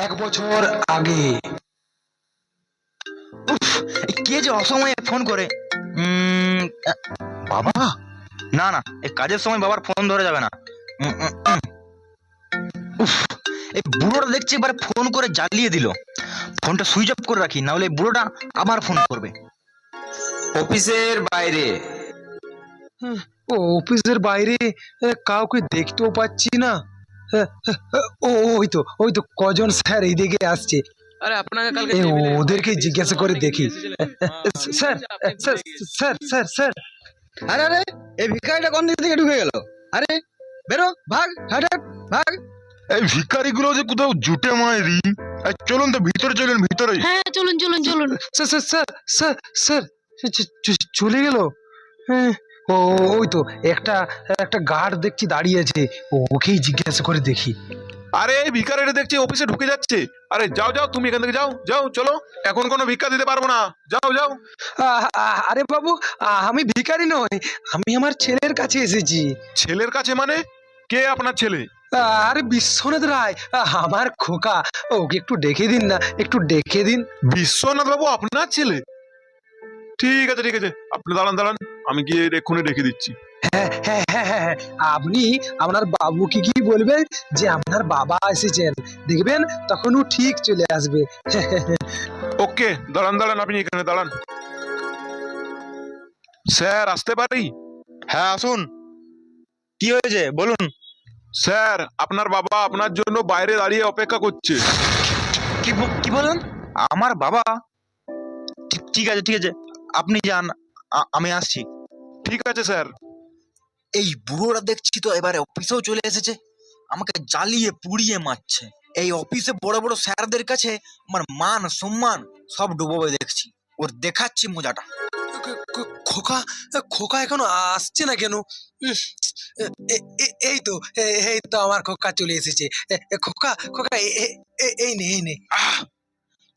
1 বছর আগে। কে যে অসময়ে ফোন করে। বাবা, না না, এই কাজের সময় বাবার ফোন ধরে যাবে না। উফ, এই বুড়োটা দেখছি এবারে ফোন করে জ্বালিয়ে দিল। ফোনটা সুইচ অফ করে রাখি, না হলে এই বুড়োটা আবার ফোন করবে। অফিসের বাইরে। অফিসের বাইরে কাউকে দেখতেও পাচ্ছি না। ওই তো কজন স্যার এইদিকে আসছে। আরে আপনাকে কালকে ওদেরকে জিজ্ঞাসা করে দেখি। Sir sir sir sir sir আরে আরে, এই ভিখারিটা কোন দিক থেকে ঢুকে গেল? আরে বেরো, ভাগ, হাট ভাগ। এই ভিখারিগুলো যে কোথাও জুটে মায়েরি। চলুন তো ভিতরে, চলুন ভিতরে। হ্যাঁ চলুন চলুন চলুন। Sir sir sir sir sir চলে গেল। ওই তো একটা একটা গার্ড দেখছি দাঁড়িয়ে আছে, ওকেই জিজ্ঞাসা করে দেখি। আরে এই ভিখারিটা দেখছি অফিসে ঢুকে যাচ্ছে। আরে যাও যাও, তুমি এখান থেকে যাও যাও, চলো। এখন কোনো ভিক্ষা দিতে পারবো না, যাও যাও। আরে বাবু, আমি ভিখারি নই, আমি আমার ছেলের কাছে এসেছি। ছেলের কাছে মানে? কে আপনার ছেলে? আরে বিশ্বনাথ রায়, আমার খোকা, ওকে একটু ডেকে দিন না, একটু ডেকে দিন। বিশ্বনাথ বাবু আপনার ছেলে? ঠিক আছে ঠিক আছে, আপনি দাঁড়ান দাঁড়ান, আমি গিয়ে এক্ষুনি ডেকে দিচ্ছি। হ্যাঁ হ্যাঁ হ্যাঁ হ্যাঁ, আপনি আপনার বাবুকে কি বলবেন যে আপনার বাবা এসেছেন, দেখবেন তখন ও ঠিক চলে আসবে। ওকে, দাঁড়ান দাঁড়ান, আপনি এখানে দাঁড়ান। স্যার আসতে পারি? হ্যাঁ আসুন, কি হয়েছে বলুন। স্যার, আপনার বাবা আপনার জন্য বাইরে দাঁড়িয়ে অপেক্ষা করছে। কি বলেন? আমার বাবা? ঠিক আছে ঠিক আছে, আপনি যান, আমি আসছি। ঠিক আছে স্যার। এই বুড়োটা দেখছি তো এবারে অফিসেও চলে এসেছে, আমাকে জ্বালিয়ে পুড়িয়ে মারছে। এই অফিসে বড় বড় স্যারদের কাছে আমার মান সম্মান সব ডুবোবে দেখছি, ওর দেখাচ্ছি মজাটা। খোকা খোকা এখনো আসছে না কেন? এই তো এই তো আমার খোকা চলে এসেছে। খোকা খোকা এই নে এই নে।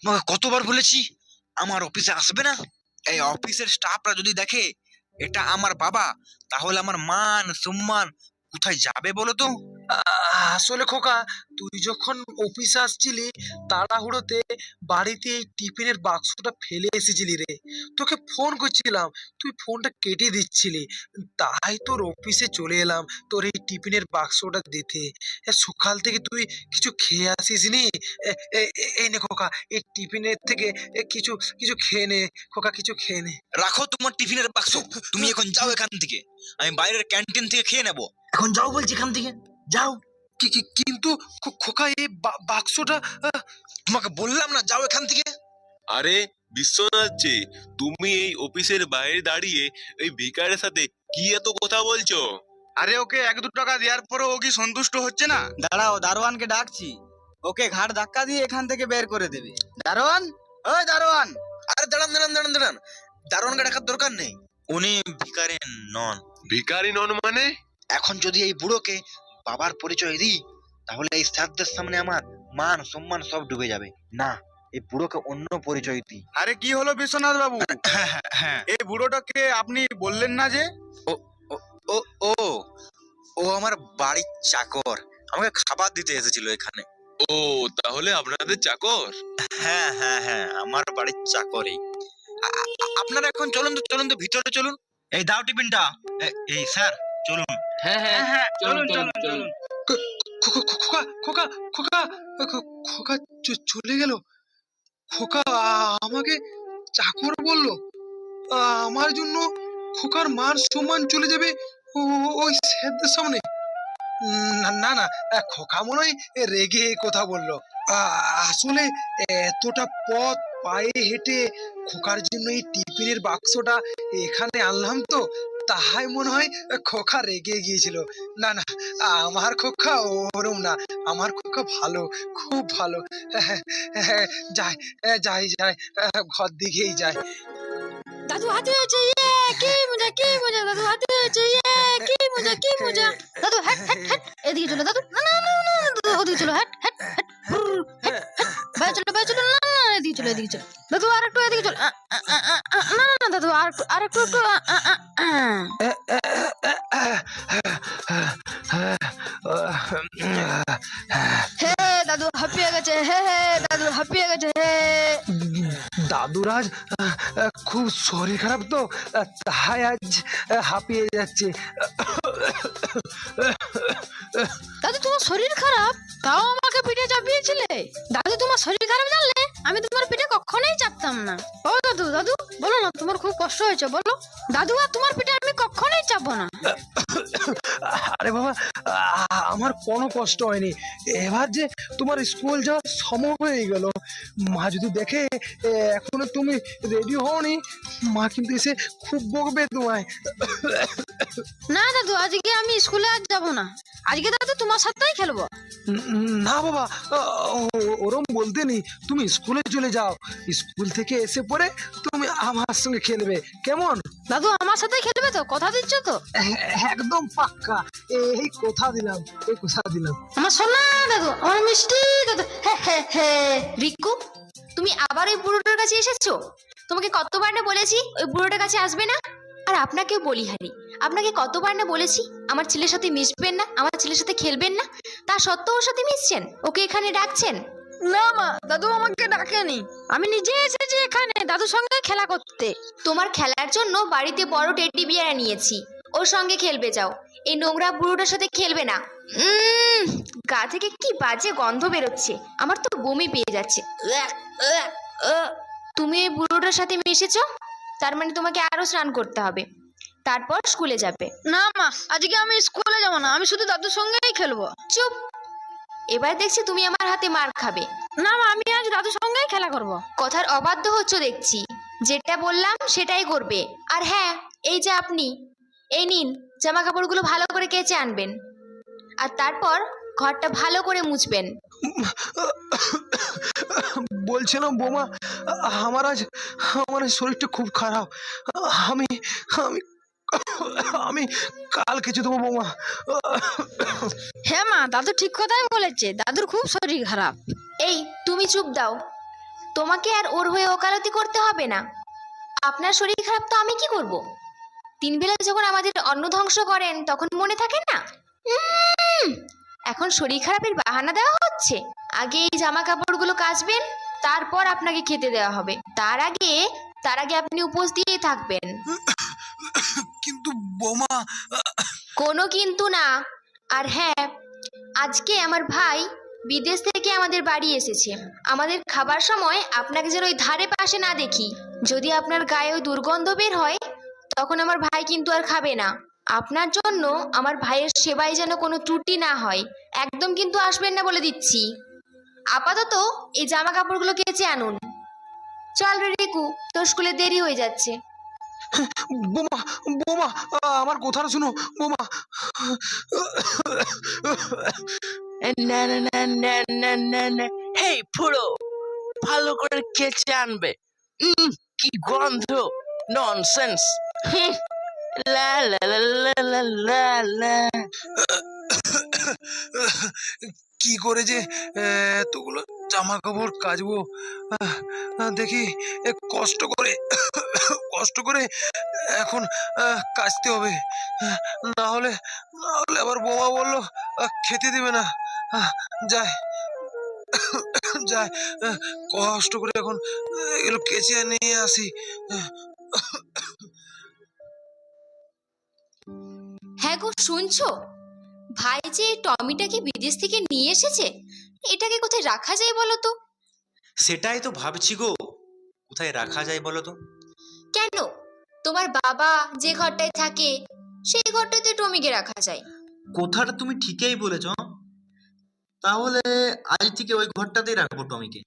তোমাকে কতবার বলেছি আমার অফিসে আসবে না? এই অফিসের স্টাফরা যদি দেখে এটা আমার বাবা, তাহলে আমার মান সম্মান কোথায় যাবে বলো তো? আসলে খোকা, তুই যখন অফিসে আসছিলি তাড়াহুড়োতে বাড়িতে এই টিফিনের বাক্সটা ফেলে এসেছিলি রে, তোকে ফোন করছিলাম, তুই ফোনটা কেটে দিচ্ছিলি, তাই তোর অফিসে চলে এলাম তোর এই টিফিনের বাক্সটা দিতে। সকাল থেকে তুই কিছু খেয়ে আসিসনি। এই নে খোকা, এই টিফিনের থেকে কিছু কিছু খেয়ে নে খোকা, কিছু খেয়ে নে। রাখো তোমার টিফিনের বাক্স, তুমি এখন যাও এখান থেকে, আমি বাইরের ক্যান্টিন থেকে খেয়ে নেবো। এখন যাও বলছি, এখান থেকে যাও। কিন্তু খোকা এই বাক্সটা। তোমাকে বললাম না যাও এখান থেকে। আরে বিশ্বনাথ যে, তুমি এই অফিসের বাইরে দাঁড়িয়ে ওই ভিকারের সাথে কি এত কথা বলছো? আরে ওকে 1-2 টাকা দেওয়ার পরে ও কি সন্তুষ্ট হচ্ছে না? দাঁড়াও, দারোয়ানকে ডাকছি, ওকে ঘাড় ধাক্কা দিয়ে এখান থেকে বের করে দেবে। দারোয়ান, ওই দারোয়ান। আরে দাঁড়ান দাঁড়ান দাঁড়ান দাঁড়ান, দারোয়ানকে ডাকার দরকার নেই, উনি ভিখারি নন। ভিখারি নন মানে? এখন যদি এই বুড়োকে বাবার পরিচয় দিই, তাহলে এই স্যারদের সামনে আমার মান সম্মান সব ডুবে যাবে। না, এই বুড়োকে অন্য পরিচয় দিই। আরে কি হলো বিশ্বনাথ বাবু? হ্যাঁ, এই বুড়োটাকে আপনি বললেন না যে? ও ও ও ও আমার বাড়ির চাকর, আমাকে খাবার দিতে এসেছিল এখানে। ও, তাহলে আপনাদের চাকর? হ্যাঁ হ্যাঁ হ্যাঁ, আমার বাড়ির চাকরই। আপনারা এখন চলুন তো, চলুন তো ভিতরে চলুন। এই দাও টিফিনটা। এই স্যার চলুন। হ্যাঁ হ্যাঁ হ্যাঁ, চলুন চলুন চলুন। খোকা খোকা খোকা খোকা চলে গেল। খোকা আমাকে চাকর বললো, আমার জন্য খোকার মান সম্মান চলে যাবে ওই স্যারদের সামনে। না না না, খোকা মনে হয় রেগে কথা বললো। আসলে এতটা পথ পায়ে হেঁটে খোকার জন্য এই টিফিনের বাক্সটা এখানে আনলাম তো, তাই মনে হয় খোকা রেগে গিয়েছিল। না না, আমার খোকা ওরম না, আমার খোকা ভালো, খুব ভালো। যাই যাই যাই, ঘর দিকেই যাই। দাদু হাতে হয়েছে, ইয়ে কি মজা কি মজা, দাদু হাতে হয়েছে, ইয়ে কি মজা কি মজা। দাদু হ্যাট হ্যাট হ্যাট, এদিকে চলো দাদু, না না না না দাদু ওদিকে চলো, হ্যাট হ্যাট হ্যাট ভাই চলো ভাই চলো, না না এদিকে চলো এদিকে চলো দাদু, আর একটু এদিকে চলো, না না না দাদু আর একটু একটু। হে দাদু হাঁপিয়ে গেছে, হে হে দাদু হাঁপিয়ে গেছে হে। দাদুরাজ খুব শরীর খারাপ তো, তাই আজ হাঁপিয়ে যাচ্ছে। দাদু তোমার শরীর খারাপ, তাও আমাকে পিঠে চাপিয়েছিলে? দাদু তোমার শরীর খারাপ জানলে আমি তোমার পিঠে কখনোই চাপতাম না। ও দাদু, দাদু বলো না, তোমার খুব কষ্ট হয়েছে বলো। দাদু আর তোমার পিঠে আমি কখনোই চাপবো না। আরে বাবা, আমার কোনো কষ্ট হয়নি। এবার যে তোমার স্কুল যাওয়ার সময় হয়ে গেল, মা যদি দেখে এখনো তুমি রেডি হওনি, মা কিন্তু এসে খুব বকবে তোমায়। না দাদু, আজকে আমি স্কুলে আর যাবো না। আজকে দাদু তোমার সাথেই খেলবো। না বাবা, ওরম বলতে নেই, তুমি স্কুলে চলে যাও। স্কুল থেকে এসে পরে তুমি আমার সঙ্গে খেলবে, কেমন? দাদু আমার সাথেই খেলবে তো? কথা দিচ্ছ তো? একদম পাক্কা, এই কথা দিলাম, এই কথা দিলাম। আমার সোনা দাদু, আমার মিষ্টি দাদু। হে হে হে। রিকু, তুমি আবার ওই বুড়োটার কাছে এসেছো? তোমাকে কতবার না বলেছি ওই বুড়োটার কাছে আসবে না? আর আপনাকেও বলি হারি, আপনাকে কতবার না বলেছি আমার ছেলের সাথে মিশবেন না, আমার ছেলের সাথে খেলবেন না, তা সত্ত্বেও ওর সাথে মিশছেন, ওকে এখানে ডাকছেন। না মা, দাদু আমাকে ডাকেনি, আমি নিজে এসেছি এখানে দাদুর সঙ্গে খেলা করতে। তোমার খেলার জন্য বাড়িতে বড় টেডি বিয়ার নিয়েছি, ওর সঙ্গে খেলবে যাও। এই নোংরা বুড়োটার সাথে খেলবে না। গা থেকে কি বাজে গন্ধ বেরোচ্ছে, আমার তো বমি পেয়ে যাচ্ছে। তুমি এই বুড়োটার সাথে মিশেছো, তার মানে তোমাকে আরো স্নান করতে হবে, তারপর স্কুলে যাবে। না মা, আজকে আমি স্কুলে যাবো না, আমি শুধু দাদুর সঙ্গেই খেলবো। চুপ, এবার দেখছি তুমি আমার হাতে মার খাবে। না মা, আমি আজ দাদুর সঙ্গেই খেলা করব। কথার অবাধ্য হচ্ছ দেখছি, যেটা বললাম সেটাই করবে। আর হ্যাঁ, এই যে আপনি, এই নিন, জামা কাপড়গুলো ভালো করে কেচে আনবেন, আর তারপর ঘরটা ভালো করে মুছবেন। বলছিলাম বোমা, আমার আজ শরীরটা খুব খারাপ। আমি আমি আমি কাল কিছু দেবো বোমা। হ্যাঁ মা, দাদু ঠিক কথাই বলেছে, দাদুর খুব শরীর খারাপ। এই তুমি চুপ দাও, তোমাকে আর ওর হয়ে ওকালতি করতে হবে না। আপনার শরীর খারাপ তো আমি কি করব? 3 বেলা যখন আমাদের অন্ন ধ্বংস করেন তখন মনে থাকে না? এখন শরীর খারাপের বাহানা দেওয়া হচ্ছে। আগে এই জামা কাপড়গুলো কাচবেন, তারপর আপনাকে খেতে দেওয়া হবে। তার আগে আপনি উপোস দিয়ে থাকবেন। কিন্তু বোমা, কোনো কিন্তু না। আর হ্যাঁ, আজকে আমার ভাই বিদেশ থেকে আমাদের বাড়ি এসেছে। আমাদের খাবার সময় আপনাকে যেন ওই ধারে পাশে না দেখি। যদি আপনার গায়ে ওই দুর্গন্ধ বের হয়, তখন আমার ভাই কিন্তু আর খাবে না। আপনার জন্য আমার ভাইয়ের সেবায় যেন কোনো ত্রুটি না হয়, একদম কিন্তু আসবেন না বলে দিচ্ছি। আপাতত এই জামা কাপড়গুলো কেচে আনুন। চল রে রিকু, তোর স্কুলে দেরি হয়ে যাচ্ছে। বোমা, বোমা, আমার কথাটা শুনো বোমা। না না না না না না না, হেই পুরো ভালো করে কেচে আনবে। কি গন্ধ, ননসেন্স। লা লা লা লা লা লা লা। কি করে যে এতগুলো জামা কাপড় কাচবো, দেখি কষ্ট করে এখন কাচতে হবে। না হলে আবার বোমা বললো খেতে দেবে না। যায় যায়, কষ্ট করে এখন এগুলো কেচে নিয়ে আসি। হ্যাঁ গো, শুনছো? ভাই যে এই টমিটাকে বিদেশ থেকে নিয়ে এসেছে, এটাকে কোথায় রাখা যায় বলো তো? সেটাই তো ভাবছি গো, কোথায় রাখা যায় বলো তো? কেন, তোমার বাবা যে ঘরটায় থাকে সেই ঘরটাতে টমিকে রাখা যায়। কথাটা তুমি ঠিকই বলেছ, তাহলে আজ থেকে ওই ঘরটাতেই রাখবো টমিকে।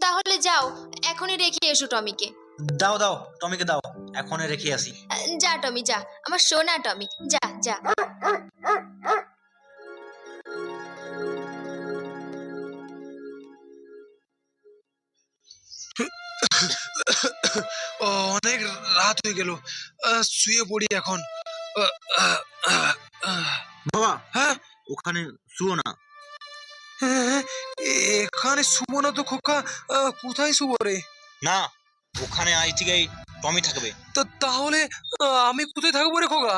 তাহলে যাও, এখনই রেখে এসো টমিকে। দাও দাও, টমিকে দাও, এখনই রেখে আসি। যা টমি যা, আমার সোনা টমি, যা যা। অনেক রাত হয়ে গেল, শুয়ে পড়ি এখন। বাবা, হ্যাঁ, ওখানে শুও না। এখানে শুবো না তো খোকা, কোথায় শুবো রে? না, ওখানে আজ থেকে টমি থাকবে। তাহলে আমি কোথায় থাকবো রে খোকা?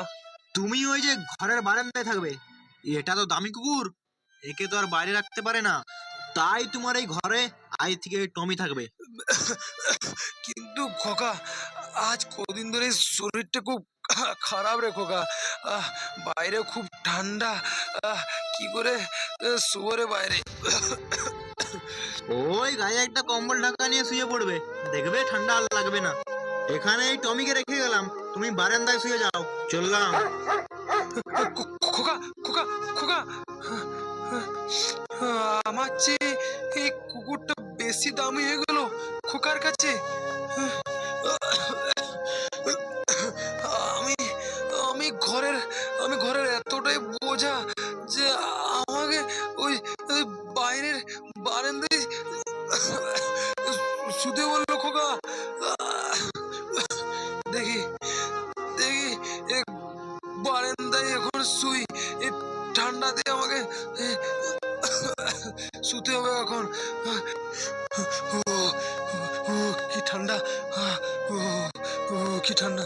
তুমি ওই যে ঘরের বারান্দায় থাকবে। এটা তো দামি কুকুর, একে তো আর বাইরে রাখতে পারে না, তাই তোমার এই ঘরে আজ থেকে টমি থাকবে। কিন্তু খোকা, আজ কদিন ধরে শরীরটা খুব খারাপ রে খোকা। বাইরে খুব ঠান্ডা। কি করে শুবো রে বাইরে? ওই গায়ে একটা কম্বল ঢাকা নিয়ে শুয়ে পড়বে, দেখবে ঠান্ডা আর লাগবে না। এখানে এই টমিকে রেখে গেলাম, তুমি বারান্দায় শুয়ে যাও। চললাম। খোকা খোকা খোকা, আমার চেয়ে এই কুকুরটা বেশি দামি হয়ে গেল খোকার কাছে। আমি আমি ঘরের এতটাই বোঝা যে আমাকে ওই ওই বাইরের বারান্দায় শুতে বললো খোকা। দেখি দেখি এ বারান্দায় এখন শুই, এই ঠান্ডাতে আমাকে শুতে হবে এখন। কি ঠান্ডা, কি ঠান্ডা।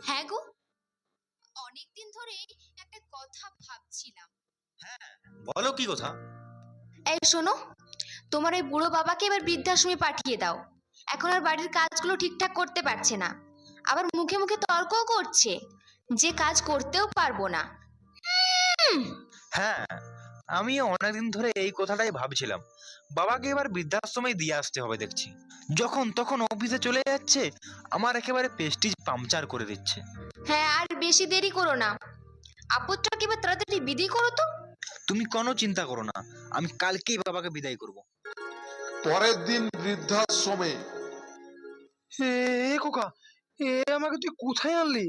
হ্যাঁ গো, অনেকদিন ধরে একটা কথা ভাবছিলাম। বলো কি কথা? এই শোনো, তোমার ওই বুড়ো বাবাকে এবার বৃদ্ধাশ্রমে পাঠিয়ে দাও। এখন আর বাড়ির কাজগুলো ঠিকঠাক করতে পারছে না, আবার মুখে মুখে তর্কও করছে যে কাজ করতেও পারবো না। হ্যাঁ, আমি অনেকদিন ধরে এই কথাটাই ভাবছিলাম। বাবাকে এবার বৃদ্ধাশ্রমে দিয়ে আসতে হবে দেখছি। যখন তখন অফিসে চলে যাচ্ছে, আমার একেবারে প্রেস্টিজ পাংচার করে দিচ্ছে। হ্যাঁ, আর বেশি দেরি করো না, আপদটাকে এবার তাড়াতাড়ি বিদায় করো তো। তুমি কোনো চিন্তা করো না, আমি কালকেই বাবাকে বিদায় করব। পরের দিন বৃদ্ধাশ্রমে। এ খোকা, আমাকে তুই কোথায় আনলি?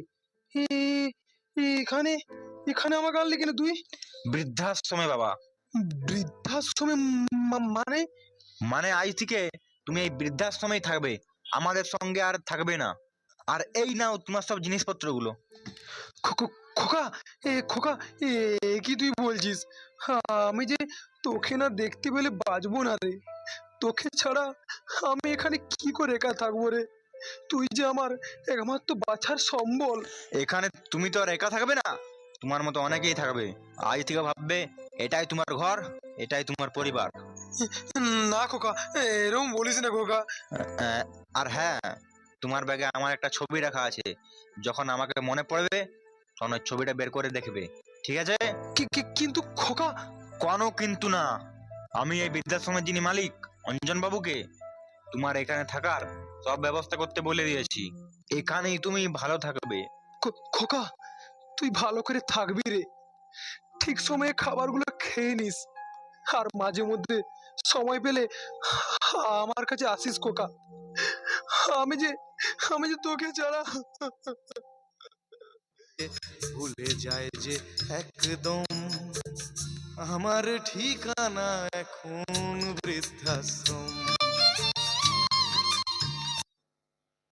এখানে এখানে আমাকে আনলি কেন তুই? বৃদ্ধাশ্রমে বাবা। বৃদ্ধাশ্রমে মানে? মানে আজ থেকে তুমি এই বৃদ্ধাশ্রমেই থাকবে, আমাদের সঙ্গে আর থাকবে না। আর এই নাও তোমার সব জিনিসপত্রগুলো। খোকা, খোকা, কি তুই বলছিস? আমি যে তোকে না দেখতে পেলে বাঁচবো না রে। তোকে ছাড়া আমি এখানে কি করে একা থাকবো রে? তুই যে আমার একমাত্র বাছার সম্বল। এখানে তুমি তো আর একা থাকবে না, তোমার মতো অনেকেই থাকবে। আজ থেকে ভাববে এটাই তোমার ঘর, এটাই তোমার পরিবার। না খোকা, এরকম বলিস না খোকা। আর হ্যাঁ, তোমার ব্যাগে আমার একটা ছবি রাখা আছে, যখন আমাকে মনে পড়বে তখন ওই ছবিটা বের করে দেখবে, ঠিক আছে? কিন্তু খোকা। কোনো কিন্তু না, আমি এই বৃদ্ধাশ্রমের যিনি মালিক অঞ্জন বাবুকে তোমার এখানে থাকার সব ব্যবস্থা করতে বলে দিয়েছি। এখানেই তুমি ভালো থাকবে। খোকা, তুই ভালো করে থাকবি রে, ঠিক সময়ে খাবারগুলো খেয়ে নিস, আর মাঝে মধ্যে সময় পেলে আমার কাছে আসিস খোকা। আমি যে তোকে ছাড়া। ভুলে যায় যে একদম আমার ঠিকানা এখন বৃদ্ধাশ্রম।